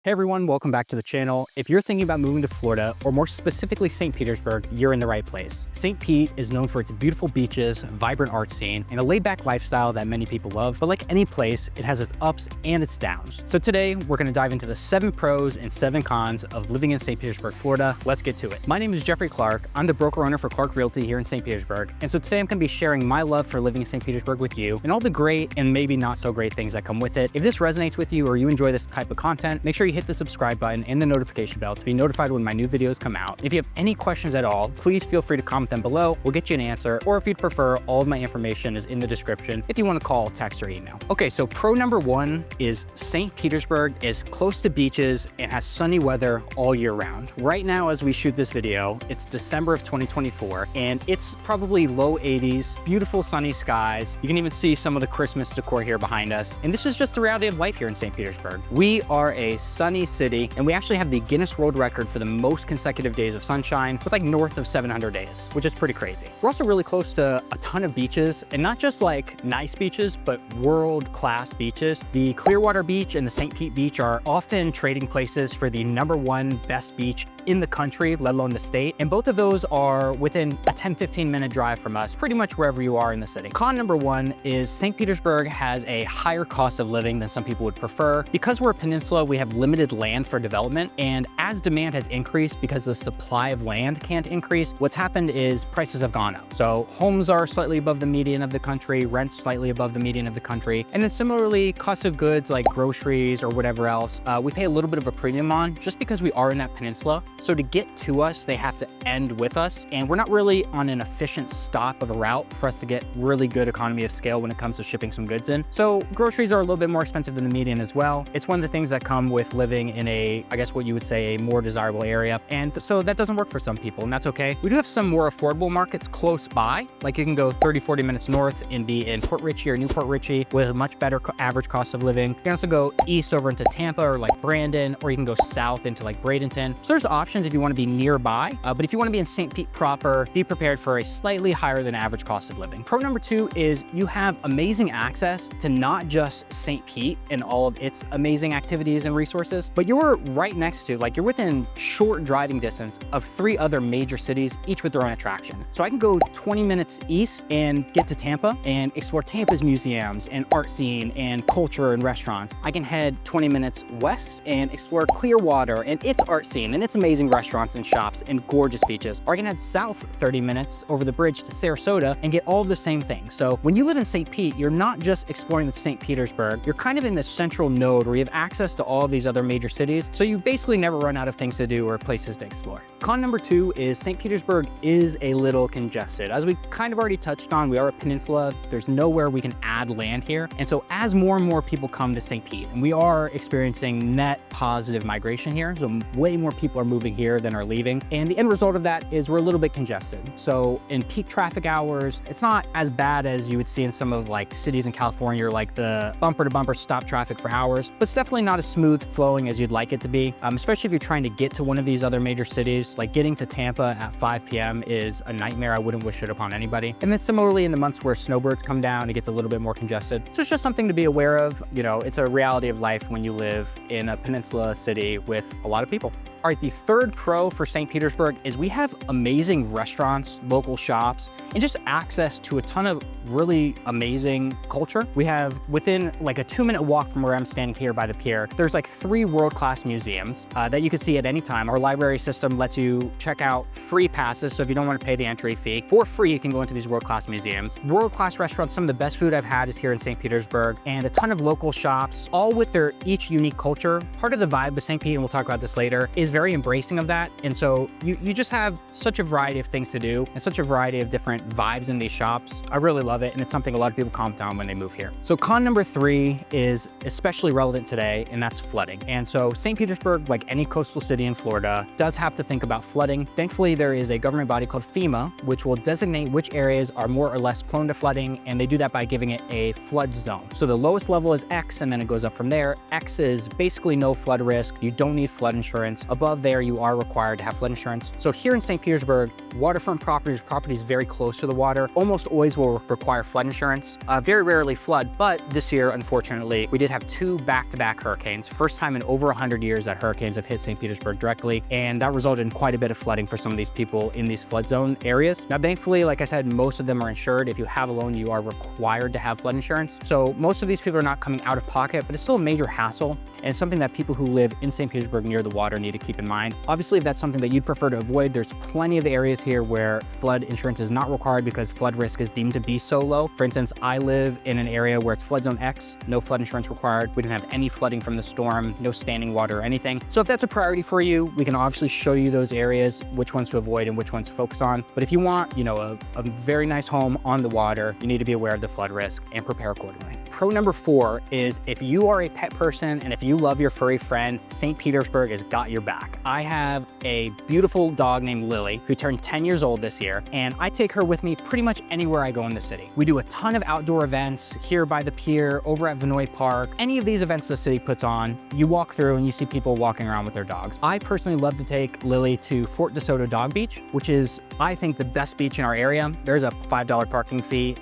Hey everyone, welcome back to the channel. If you're thinking about moving to Florida, or more specifically St. Petersburg, you're in the right place. St. Pete is known for its beautiful beaches, vibrant art scene, and a laid-back lifestyle that many people love. But like any place, it has its ups and its downs. So today, we're gonna dive into the 7 pros and 7 cons of living in St. Petersburg, Florida. Let's get to it. My name is Jeffrey Clark. I'm the broker owner for Clark Realty here in St. Petersburg. And so today I'm gonna be sharing my love for living in St. Petersburg with you and all the great and maybe not so great things that come with it. If this resonates with you or you enjoy this type of content, make sure you hit the subscribe button and the notification bell to be notified when my new videos come out. If you have any questions at all, please feel free to comment them below. We'll get you an answer, or if you'd prefer, all of my information is in the description if you want to call, text, or email. Okay, so pro number 1 is St. Petersburg is close to beaches and has sunny weather all year round. Right now, as we shoot this video, it's December of 2024, and it's probably low 80s, beautiful sunny skies. You can even see some of the Christmas decor here behind us. And this is just the reality of life here in St. Petersburg. We are a sunny city, and we actually have the Guinness World Record for the most consecutive days of sunshine, with like north of 700 days, which is pretty crazy. We're also really close to a ton of beaches, and not just like nice beaches, but world-class beaches. The Clearwater Beach and the St. Pete Beach are often trading places for the #1 best beach in the country, let alone the state. And both of those are within a 10-15 minute drive from us, pretty much wherever you are in the city. Con number 1 is St. Petersburg has a higher cost of living than some people would prefer. Because we're a peninsula, we have limited land for development, and as demand has increased because the supply of land can't increase, what's happened is prices have gone up. So homes are slightly above the median of the country, rents slightly above the median of the country, and then similarly, cost of goods like groceries or whatever else, we pay a little bit of a premium on just because we are in that peninsula. So to get to us, they have to end with us, and we're not really on an efficient stop of a route for us to get really good economy of scale when it comes to shipping some goods in. So groceries are a little bit more expensive than the median as well. It's one of the things that come with living in a, I guess what you would say, a more desirable area. And so that doesn't work for some people, and that's okay. We do have some more affordable markets close by. Like you can go 30-40 minutes north and be in Port Richey or Newport Richey with a much better average cost of living. You can also go east over into Tampa or like Brandon, or you can go south into like Bradenton. So there's options if you want to be nearby, but if you want to be in St. Pete proper, be prepared for a slightly higher than average cost of living. Pro number 2 is you have amazing access to not just St. Pete and all of its amazing activities and resources, but you're right next to, like you're within short driving distance of 3 other major cities, each with their own attraction. So I can go 20 minutes east and get to Tampa and explore Tampa's museums and art scene and culture and restaurants. I can head 20 minutes west and explore Clearwater and its art scene and its amazing restaurants and shops and gorgeous beaches. Or I can head south 30 minutes over the bridge to Sarasota and get all of the same things. So when you live in St. Pete, you're not just exploring the St. Petersburg, you're kind of in this central node where you have access to all of these other major cities. So you basically never run out of things to do or places to explore. Con number 2 is St. Petersburg is a little congested. As we kind of already touched on, we are a peninsula. There's nowhere we can add land here. And so as more and more people come to St. Pete, and we are experiencing net positive migration here, so way more people are moving here than are leaving. And the end result of that is we're a little bit congested. So in peak traffic hours, it's not as bad as you would see in some of like cities in California, or like the bumper to bumper stop traffic for hours, but it's definitely not as smooth flowing as you'd like it to be, especially if you're trying to get to one of these other major cities. Like getting to Tampa at 5 p.m. is a nightmare. I wouldn't wish it upon anybody. And then similarly in the months where snowbirds come down, it gets a little bit more congested. So it's just something to be aware of. You know, it's a reality of life when you live in a peninsula city with a lot of people. All right, the third pro for St. Petersburg is we have amazing restaurants, local shops, and just access to a ton of really amazing culture. We have, within like a 2-minute walk from where I'm standing here by the pier, there's like 3 world-class museums that you can see at any time. Our library system lets you check out free passes, so if you don't want to pay the entry fee, for free you can go into these world-class museums. World-class restaurants, some of the best food I've had is here in St. Petersburg, and a ton of local shops, all with their each unique culture. Part of the vibe of St. Pete, and we'll talk about this later, is very embracing of that. And so you just have such a variety of things to do and such a variety of different vibes in these shops. I really love it, and it's something a lot of people comment on when they move here. So con number 3 is especially relevant today, and that's flooding. And so St. Petersburg, like any coastal city in Florida, does have to think about flooding. Thankfully, there is a government body called FEMA, which will designate which areas are more or less prone to flooding, and they do that by giving it a flood zone. So the lowest level is X, and then it goes up from there. X is basically no flood risk. You don't need flood insurance. Above there, you are required to have flood insurance. So here in St. Petersburg, waterfront properties very close to the water almost always will require flood insurance. Very rarely flood, but this year, unfortunately, we did have 2 back-to-back hurricanes. First time time in over 100 years that hurricanes have hit St. Petersburg directly, and that resulted in quite a bit of flooding for some of these people in these flood zone areas. Now, thankfully, like I said, most of them are insured. If you have a loan, you are required to have flood insurance. So most of these people are not coming out of pocket, but it's still a major hassle, and it's something that people who live in St. Petersburg near the water need to keep in mind. Obviously, if that's something that you'd prefer to avoid, there's plenty of areas here where flood insurance is not required because flood risk is deemed to be so low. For instance, I live in an area where it's flood zone X, no flood insurance required. We didn't have any flooding from the storm, no standing water or anything. So if that's a priority for you, we can obviously show you those areas, which ones to avoid and which ones to focus on. But if you want, a very nice home on the water, you need to be aware of the flood risk and prepare accordingly. Pro number 4 is if you are a pet person and if you love your furry friend, St. Petersburg has got your back. I have a beautiful dog named Lily who turned 10 years old this year, and I take her with me pretty much anywhere I go in the city. We do a ton of outdoor events here by the Pier, over at Vinoy Park. Any of these events the city puts on, you walk through and you see people walking around with their dogs. I personally love to take Lily to Fort DeSoto Dog Beach, which is, I think, the best beach in our area. There's a $5 parking fee,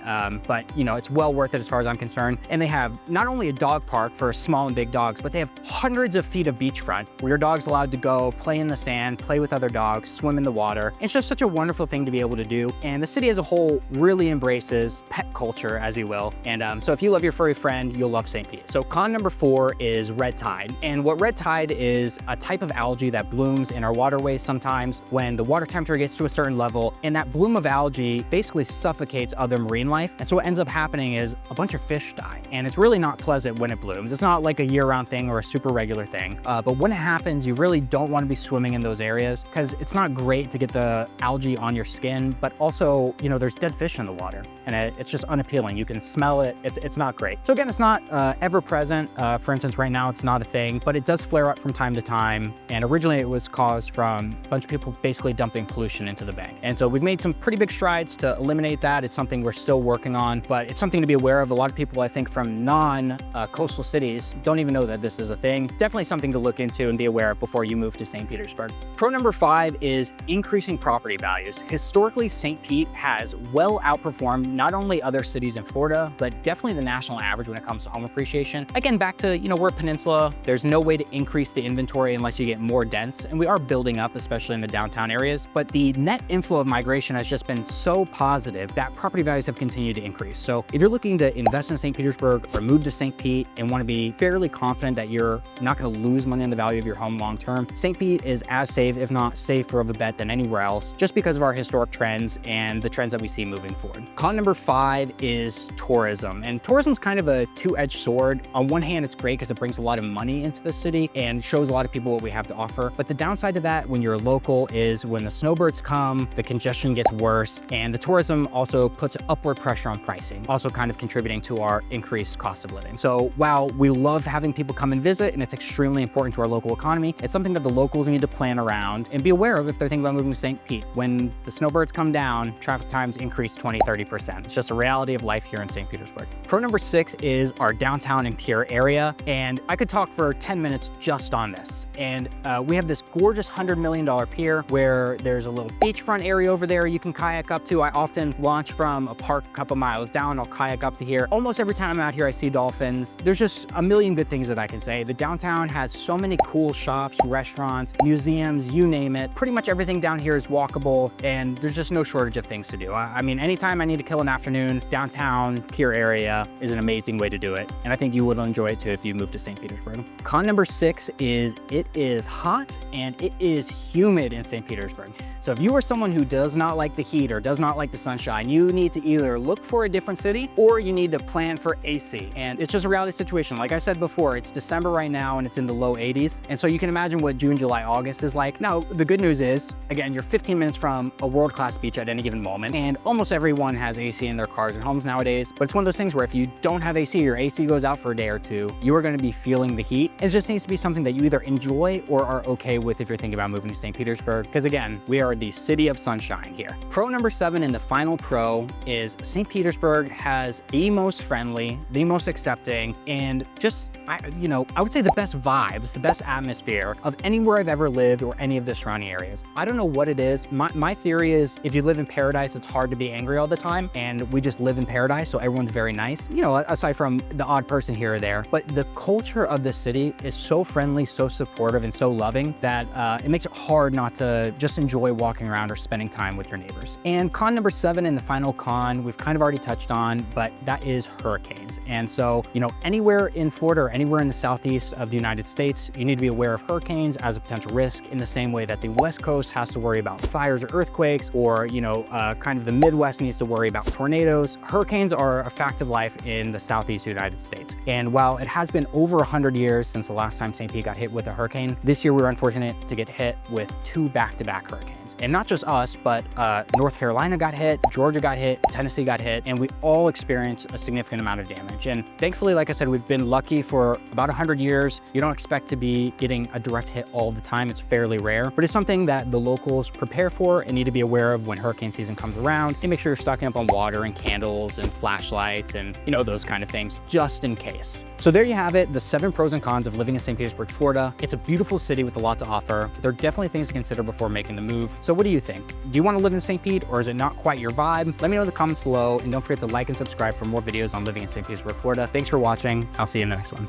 but it's well worth it as far as I'm concerned. And they have not only a dog park for small and big dogs, but they have hundreds of feet of beachfront where your dog's allowed to go play in the sand, play with other dogs, swim in the water. It's just such a wonderful thing to be able to do. And the city as a whole really embraces pet culture, as you will. And so if you love your furry friend, you'll love St. Pete. So con number 4 is red tide. And what red tide is a type of algae that blooms in our waterways sometimes when the water temperature gets to a certain level, and that bloom of algae basically suffocates other marine life. And so what ends up happening is a bunch of fish die. And it's really not pleasant when it blooms. It's not like a year-round thing or a super regular thing. But when it happens, you really don't want to be swimming in those areas because it's not great to get the algae on your skin, but also, there's dead fish in the water and it's just unappealing. You can smell it. It's not great. So again, it's not ever present. For instance, right now it's not a thing, but it does flare up from time to time. And originally it was caused from a bunch of people basically dumping pollution into the bank. And so we've made some pretty big strides to eliminate that. It's something we're still working on, but it's something to be aware of. A lot of people, I think, from non-coastal cities don't even know that this is a thing. Definitely something to look into and be aware of before you move to St. Petersburg. Pro number 5 is increasing property values. Historically, St. Pete has well outperformed not only other cities in Florida, but definitely the national average when it comes to home appreciation. Again, back to, we're a peninsula. There's no way to increase the inventory unless you get more dense, and we are building up, especially in the downtown areas. But the net inflow of migration has just been so positive that property values have continued to increase. So if you're looking to invest in St. Petersburg or move to St. Pete and want to be fairly confident that you're not going to lose money on the value of your home long term, St. Pete is as safe, if not safer of a bet than anywhere else, just because of our historic trends and the trends that we see moving forward. Con number 5 is tourism. And tourism is kind of a two-edged sword. On one hand, it's great because it brings a lot of money into the city and shows a lot of people what we have to offer. But the downside to that when you're local is when the snowbirds come, the congestion gets worse, and the tourism also puts upward pressure on pricing, also kind of contributing to our increased cost of living. So while we love having people come and visit, and it's extremely important to our local economy, it's something that the locals need to plan around and be aware of if they're thinking about moving to St. Pete. When the snowbirds come down, traffic times increase 20–30%. It's just a reality of life here in St. Petersburg. Pro number 6 is our downtown and Pier area. And I could talk for 10 minutes just on this. And we have this gorgeous $100 million pier where there's a little beachfront area over there you can kayak up to. I often launch from a park a couple miles down, I'll kayak up to here. Almost every time I'm out here, I see dolphins. There's just a million good things that I can say. The downtown has so many cool shops, restaurants, museums, you name it. Pretty much everything down here is walkable, and there's just no shortage of things to do. I mean, anytime I need to kill an afternoon, downtown Pier area is an amazing way to do it. And I think you would enjoy it too if you move to St. Petersburg. Con number 6 is it is hot and it is humid in St. Petersburg. So if you are someone who does not like the heat or does not like the sunshine, you need to either look for a different city or you need to plan for AC. And it's just a reality situation. Like I said before, it's December right now and it's in the low 80s. And so you can imagine what June, July, August is like. Now, the good news is, again, you're 15 minutes from a world-class beach at any given moment. And almost everyone has AC in their cars and homes nowadays. But it's one of those things where if you don't have AC, your AC goes out for a day or two, you are going to be feeling the heat. It just needs to be something that you either enjoy or are okay with if you're thinking about moving to St. Petersburg. Because again, we are the city of sunshine here. Pro number 7 and the final pro is St. Petersburg has the most friendly, the most accepting, and just, I would say the best vibes, the best atmosphere of anywhere I've ever lived or any of the surrounding areas. I don't know what it is. My theory is if you live in paradise, it's hard to be angry all the time. and we just live in paradise, so everyone's very nice. You know, aside from the odd person here or there. But the culture of the city is so friendly, so supportive, and so loving that it makes it hard not to just enjoy walking around or spending time with your neighbors. And con number 7, and the final con, we've kind of already touched on, but that is hurricanes. And so, you know, anywhere in Florida or anywhere in the southeast of the United States, you need to be aware of hurricanes as a potential risk, in the same way that the West Coast has to worry about fires or earthquakes, or, you know, kind of the Midwest needs to worry about tornadoes. Hurricanes are a fact of life in the southeast United States. And while it has been over 100 years since the last time St. Pete got hit with a hurricane, this year we were unfortunate to get hit with 2 back-to-back hurricanes. And not just us, but North Carolina got hit, Georgia got hit, Tennessee got hit, and we all experienced a significant amount of damage. And thankfully, like I said, we've been lucky for about 100 years. You don't expect to be getting a direct hit all the time. It's fairly rare, but it's something that the locals prepare for and need to be aware of when hurricane season comes around, and make sure you're stocking up on water and candles and flashlights and, you know, those kind of things, just in case. So there you have it, the 7 pros and cons of living in St. Petersburg, Florida. It's a beautiful city with a lot to offer, but there are definitely things to consider before making the move. So what do you think? Do you want to live in St. Pete, or is it not quite your vibe? Let me know in the comments below, and don't forget to like and subscribe for more videos on living in St. Petersburg, Florida. Thanks for watching. I'll see you in the next one.